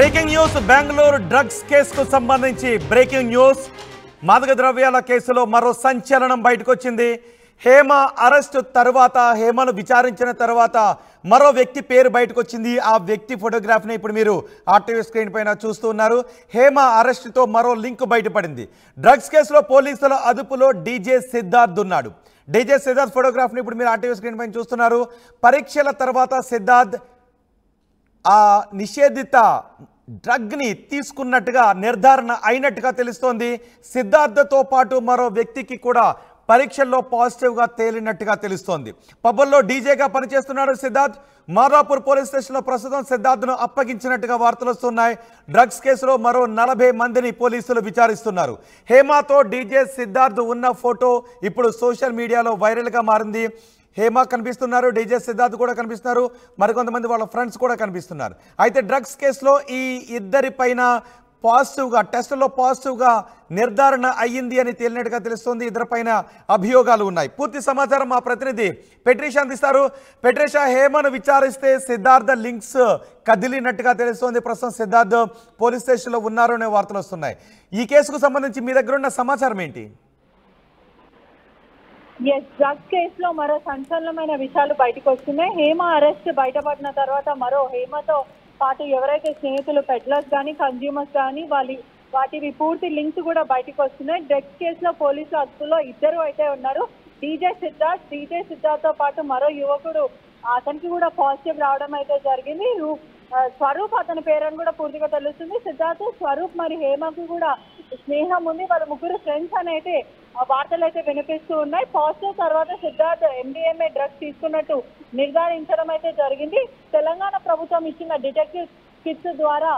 Breaking news Bengaluru drugs కేసుకు సంబంధించి breaking news మాదక ద్రవ్యాల కేసులో మరో సంచలనం బయటకు వచ్చింది. హేమ అరెస్ట్ తర్వాత హేమను విచారించిన తర్వాత మరో వ్యక్తి పేరు బయటకు వచ్చింది. ఆ వ్యక్తి ఫోటోగ్రాఫ్ని ఇప్పుడు మీరు ఆర్టీవీ స్క్రీన్ పైన చూస్తున్నారు. హేమ అరెస్టుతో మరో లింక్ బయటపడింది. డ్రగ్స్ కేసులో పోలీసుల అదుపులో డీజే సిద్ధార్థ్ ఉన్నాడు. డీజే సిద్ధార్థ్ ఫోటోగ్రాఫ్ని ఇప్పుడు మీరు ఆర్టీవీ స్క్రీన్ పైన చూస్తున్నారు. పరీక్షల తర్వాత సిద్ధార్థ్ ఆ నిషేధిత డ్రగ్ని తీసుకున్నట్టుగా నిర్ధారణ అయినట్టుగా తెలుస్తోంది. సిద్ధార్థతో పాటు మరో వ్యక్తికి కూడా పరీక్షల్లో పాజిటివ్గా తేలినట్టుగా తెలుస్తోంది. పబ్బుల్లో డీజేగా పనిచేస్తున్నాడు సిద్ధార్థ్. మాదాపూర్ పోలీస్ స్టేషన్లో ప్రస్తుతం సిద్ధార్థ్ను అప్పగించినట్టుగా వార్తలు వస్తున్నాయి. డ్రగ్స్ కేసులో మరో 40 మందిని పోలీసులు విచారిస్తున్నారు. హేమతో డీజే సిద్ధార్థ్ ఉన్న ఫోటో ఇప్పుడు సోషల్ మీడియాలో వైరల్గా మారింది. హేమ కనిపిస్తున్నారు, డీజే సిద్ధార్థ్ కూడా కనిపిస్తున్నారు, మరికొంతమంది వాళ్ళ ఫ్రెండ్స్ కూడా కనిపిస్తున్నారు. అయితే డ్రగ్స్ కేసులో ఈ ఇద్దరి పైన పాజిటివ్గా టెస్టులో పాజిటివ్గా నిర్ధారణ అయ్యింది అని తేలినట్టుగా తెలుస్తోంది. ఇద్దరిపైన అభియోగాలు ఉన్నాయి. పూర్తి సమాచారం మా ప్రతినిధి పెట్రిషా అందిస్తారు. పెట్రిషా, హేమను విచారిస్తే సిద్ధార్థ లింక్స్ కదిలినట్టుగా తెలుస్తోంది. ప్రస్తుతం సిద్ధార్థ్ పోలీస్ స్టేషన్లో ఉన్నారు అనే వార్తలు వస్తున్నాయి. ఈ కేసుకు సంబంధించి మీ దగ్గర ఉన్న సమాచారం ఏంటి? డ్రగ్స్ కేసులో మరో సంచలనమైన విషయాలు బయటకు వస్తున్నాయి. హేమ అరెస్ట్ బయటపడిన తర్వాత మరో హేమతో పాటు ఎవరైతే స్నేహితులు పెడ్లర్స్ కానీ కన్జ్యూమర్స్ కానీ వాటివి పూర్తి లింక్స్ కూడా బయటకు వస్తున్నాయి. డ్రగ్స్ కేసులో పోలీసుల అదుపులో ఇద్దరు అయితే ఉన్నారు. డీజే సిద్ధార్థ్ తో పాటు మరో యువకుడు, అతనికి కూడా పాజిటివ్ రావడం అయితే జరిగింది. స్వరూప్ అతని పేరని కూడా పూర్తిగా తెలుస్తుంది. సిద్ధార్థ్, స్వరూప్ మరి హేమకు కూడా స్నేహం ఉంది. వాళ్ళ ముగ్గురు ఫ్రెండ్స్ అని అయితే వార్తలు అయితే వినిపిస్తూ ఉన్నాయి. పాజిటివ్ తర్వాత సిద్ధార్థ్ MDMA డ్రగ్స్ తీసుకున్నట్టు నిర్ధారించడం అయితే జరిగింది. తెలంగాణ ప్రభుత్వం ఇచ్చిన డిటెక్టివ్ కిట్స్ ద్వారా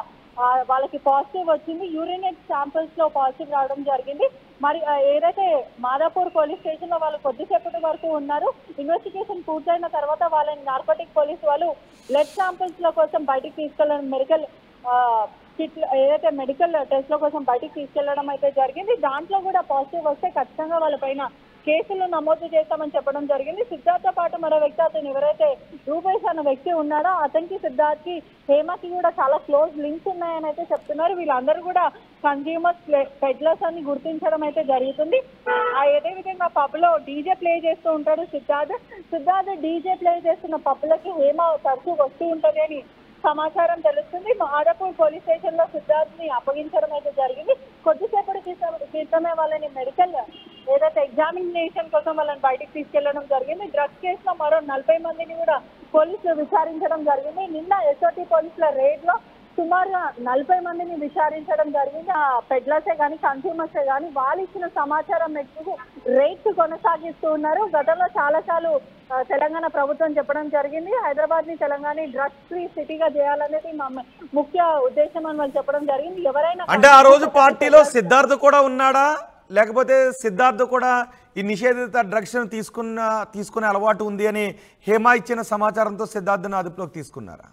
వాళ్ళకి పాజిటివ్ వచ్చింది. యూరినేట్ శాంపిల్స్ లో పాజిటివ్ రావడం జరిగింది. మరి ఏదైతే మాదాపూర్ పోలీస్ స్టేషన్ లో వాళ్ళు కొద్దిసేపటి వరకు ఉన్నారు. ఇన్వెస్టిగేషన్ పూర్తయిన తర్వాత వాళ్ళని నార్కోటిక్ పోలీసు వాళ్ళు బ్లడ్ శాంపిల్స్ లో కోసం బయటికి తీసుకెళ్ళడం, మెడికల్ ఏదైతే మెడికల్ టెస్ట్ లో కోసం బయటికి తీసుకెళ్లడం అయితే జరిగింది. దాంట్లో కూడా పాజిటివ్ వస్తే ఖచ్చితంగా వాళ్ళపైన కేసులు నమోదు చేస్తామని చెప్పడం జరిగింది. సిద్ధార్థ్ పాటు మరో వ్యక్తి, అతను ఎవరైతే రూపేష్ అన్న వ్యక్తి ఉన్నాడో అతనికి సిద్ధార్థ్కి హేమకి కూడా చాలా క్లోజ్ లింక్స్ ఉన్నాయని అయితే చెప్తున్నారు. వీళ్ళందరూ కూడా కన్జ్యూమర్స్ పెడ్లర్స్ అని గుర్తించడం అయితే జరుగుతుంది. అదే విధంగా పబ్ లో డీజే ప్లే చేస్తూ ఉంటాడు సిద్ధార్థ్ డీజే ప్లే చేస్తున్న పబ్లకి హేమ తరచూ వస్తూ ఉంటది అని సమాచారం తెలుస్తుంది. మాదాపూర్ పోలీస్ స్టేషన్ లో సిద్ధార్థ్ ని అప్పగించడం అయితే జరిగింది. కొద్దిసేపటి క్రితమే వాళ్ళని మెడికల్ ఏదైతే ఎగ్జామినేషన్ కోసం వాళ్ళని బయటికి తీసుకెళ్లడం జరిగింది. డ్రగ్స్ కేసులో మరో 40 మందిని కూడా పోలీసులు విచారించడం జరిగింది. నిన్న SOT పోలీసుల రేడ్ లో సుమారుగా 40 మందిని విచారించడం జరిగింది. ఆ పెడ్లర్సే కానీ కన్స్యూమర్సే కానీ వాళ్ళు ఇచ్చిన సమాచారం మేరకు రేట్స్ కొనసాగిస్తూ ఉన్నారు. గతంలో చాలాసార్లు తెలంగాణ ప్రభుత్వం చెప్పడం జరిగింది, హైదరాబాద్ ని తెలంగాణ డ్రగ్స్ ఫ్రీ సిటీగా చేయాలనేది ముఖ్య ఉద్దేశం అని వాళ్ళు చెప్పడం జరిగింది. ఎవరైనా అంటే ఆ రోజు పార్టీలో సిద్ధార్థ్ కూడా ఉన్నాడా, లేకపోతే సిద్ధార్థ్ కూడా ఈ నిషేధిత డ్రగ్స్ తీసుకునే అలవాటు ఉంది అని హేమ ఇచ్చిన సమాచారంతో సిద్ధార్థ్ను అదుపులోకి తీసుకున్నారా?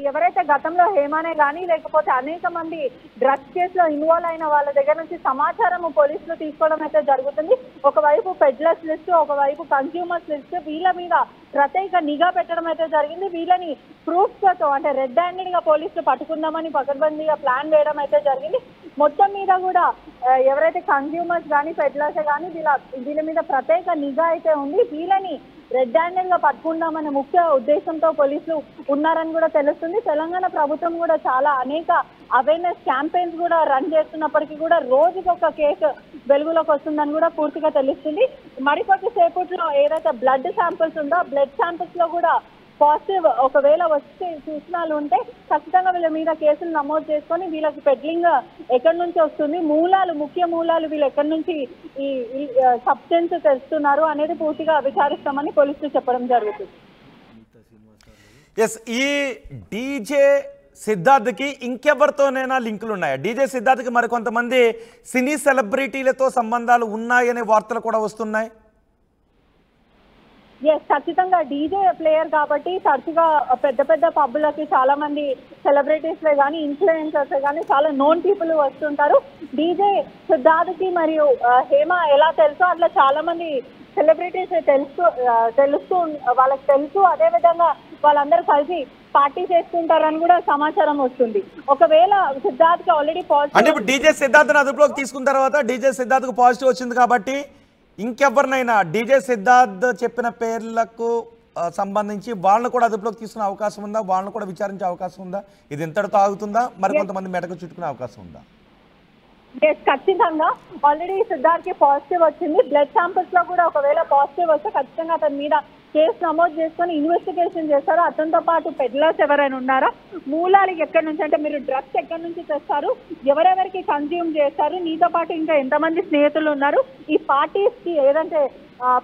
ఎవరైతే గతంలో హేమానే కానీ లేకపోతే అనేక మంది డ్రగ్స్ కేసులో ఇన్వాల్వ్ అయిన వాళ్ళ దగ్గర నుంచి సమాచారం పోలీసులు తీసుకోవడం అయితే జరుగుతుంది. ఒకవైపు పెడ్లర్స్ లిస్ట్, ఒకవైపు కన్స్యూమర్స్ లిస్ట్, వీళ్ళ మీద ప్రత్యేక నిఘా పెట్టడం అయితే జరిగింది. వీళ్ళని ప్రూఫ్స్ తో అంటే రెడ్ హ్యాండెడ్ గా పోలీసులు పట్టుకుందామని పకడ్బందీగా ప్లాన్ వేయడం అయితే జరిగింది. మొత్తం మీద కూడా ఎవరైతే కన్స్యూమర్స్ కానీ పెడ్లర్స్ కానీ వీళ్ళ మీద ప్రత్యేక నిఘా అయితే ఉంది. వీళ్ళని రెడ్ హ్యాండెడ్ గా పట్టుకుందామనే ముఖ్య ఉద్దేశంతో పోలీసులు ఉన్నారని కూడా తెలుస్తుంది. తెలంగాణ ప్రభుత్వం కూడా చాలా అనేక అవేర్నెస్ క్యాంపెయిన్స్ కూడా రన్ చేస్తున్నప్పటికీ కూడా రోజుకొక కేసు వెలుగులోకి వస్తుందని కూడా పూర్తిగా తెలుస్తుంది. మరికొద్ది సేపట్లో ఏదైతే బ్లడ్ శాంపిల్స్ ఉందో బ్లడ్ శాంపిల్స్ లో కూడా పాజిటివ్ ఒకవేళ వచ్చే సూచనలు ఉంటే ఖచ్చితంగా వీళ్ళ మీద కేసులు నమోదు చేసుకొని వీళ్ళకి పెడ్లింగ్ ఎక్కడి నుంచి వస్తుంది, ముఖ్య మూలాలు వీళ్ళు ఎక్కడి నుంచి ఈ సబ్స్టెన్స్ తెస్తున్నారు అనేది పూర్తిగా విచారిస్తామని పోలీసులు చెప్పడం జరుగుతుంది. ఈ డీజే సిద్ధార్థ్కి ఇంకెవరితోనైనా లింకులు ఉన్నాయా? డీజే సిద్ధార్థ్కి మరికొంతమంది సినీ సెలబ్రిటీలతో సంబంధాలు ఉన్నాయనే వార్తలు కూడా వస్తున్నాయి. ఖచ్చితంగా డీజే ప్లేయర్ కాబట్టి తరచుగా పెద్ద పబ్బులకి చాలా మంది సెలబ్రిటీస్లే కానీ ఇన్ఫ్లుయెన్సర్స్ కానీ చాలా నోన్ పీపుల్ వస్తుంటారు. డీజే సిద్ధార్థ్కి మరియు హేమ ఎలా తెలుసో అట్లా చాలా మంది సెలబ్రిటీస్ తెలుస్తూ వాళ్ళకి తెలుసు. అదేవిధంగా వాళ్ళందరూ కలిసి పార్టీ చేసుకుంటారని కూడా సమాచారం వస్తుంది. ఒకవేళ సిద్ధార్థ్ కి ఆల్రెడీ అంటే పాజిటివ్ ఇప్పుడు డీజే సిద్ధార్థ్ అదుపులోకి తీసుకున్న తర్వాత డీజే సిద్ధార్థ్ పాజిటివ్ వచ్చింది కాబట్టి ఇంకెవరినైనా డీజే సిద్ధార్థ్ చెప్పిన పేర్లకు సంబంధించి వాళ్ళని కూడా అదుపులోకి తీసుకునే అవకాశం ఉందా? వాళ్ళని కూడా విచారించే అవకాశం ఉందా? ఇది ఇంతటితో ఆగుతుందా? మరికొంతమంది మెడకు చుట్టుకునే అవకాశం ఉందా? ఖచ్చితంగా ఆల్రెడీ సిద్ధార్థ్ కి పాజిటివ్ వచ్చింది. బ్లడ్ శాంపిల్స్ లో కూడా ఒకవేళ పాజిటివ్ వస్తే ఖచ్చితంగా అతని మీద కేసు నమోదు చేసుకొని ఇన్వెస్టిగేషన్ చేస్తారు. అతనితో పాటు పెడ్లర్స్ ఎవరైనా ఉన్నారా, మూలాలు ఎక్కడి నుంచి, అంటే మీరు డ్రగ్స్ ఎక్కడి నుంచి తెస్తారు, ఎవరెవరికి కన్జ్యూమ్ చేస్తారు, నీతో పాటు ఇంకా ఎంతమంది స్నేహితులు ఉన్నారు, ఈ పార్టీస్ కి ఏదంటే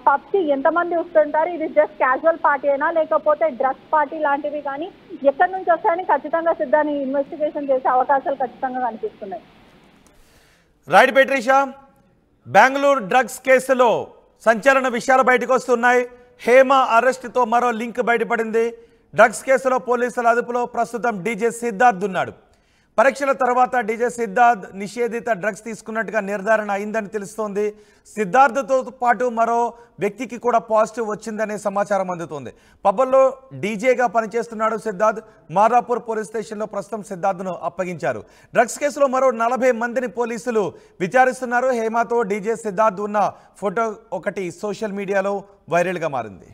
పబ్స్ కి ఎంతమంది వస్తుంటారు, ఇది జస్ట్ క్యాజువల్ పార్టీ అయినా లేకపోతే డ్రగ్స్ పార్టీ లాంటివి కానీ ఎక్కడి నుంచి వస్తాయని ఖచ్చితంగా సిద్ధాన్ని ఇన్వెస్టిగేషన్ చేసే అవకాశాలు ఖచ్చితంగా కనిపిస్తున్నాయి. రైట్ పెట్రిషా, బెంగళూరు డ్రగ్స్ కేసులో సంచలన విషయాలు బయటకు వస్తున్నాయి. హేమ అరెస్టుతో మరో లింక్ బయటపడింది. డ్రగ్స్ కేసులో పోలీసుల అదుపులో ప్రస్తుతం డీజే సిద్ధార్థ్ ఉన్నాడు. పరీక్షల తర్వాత డీజే సిద్ధార్థ్ నిషేధిత డ్రగ్స్ తీసుకున్నట్టుగా నిర్ధారణ అయిందని తెలుస్తోంది. సిద్ధార్థ్తో పాటు మరో వ్యక్తికి కూడా పాజిటివ్ వచ్చిందనే సమాచారం అందుతోంది. పబ్బల్లో డీజేగా పనిచేస్తున్నాడు సిద్ధార్థ్. మారాపూర్ పోలీస్ స్టేషన్లో ప్రస్తుతం సిద్ధార్థ్ను అప్పగించారు. డ్రగ్స్ కేసులో మరో 40 మందిని పోలీసులు విచారిస్తున్నారు. హేమతో డీజే సిద్ధార్థ్ ఉన్న ఫోటో ఒకటి సోషల్ మీడియాలో వైరల్గా మారింది.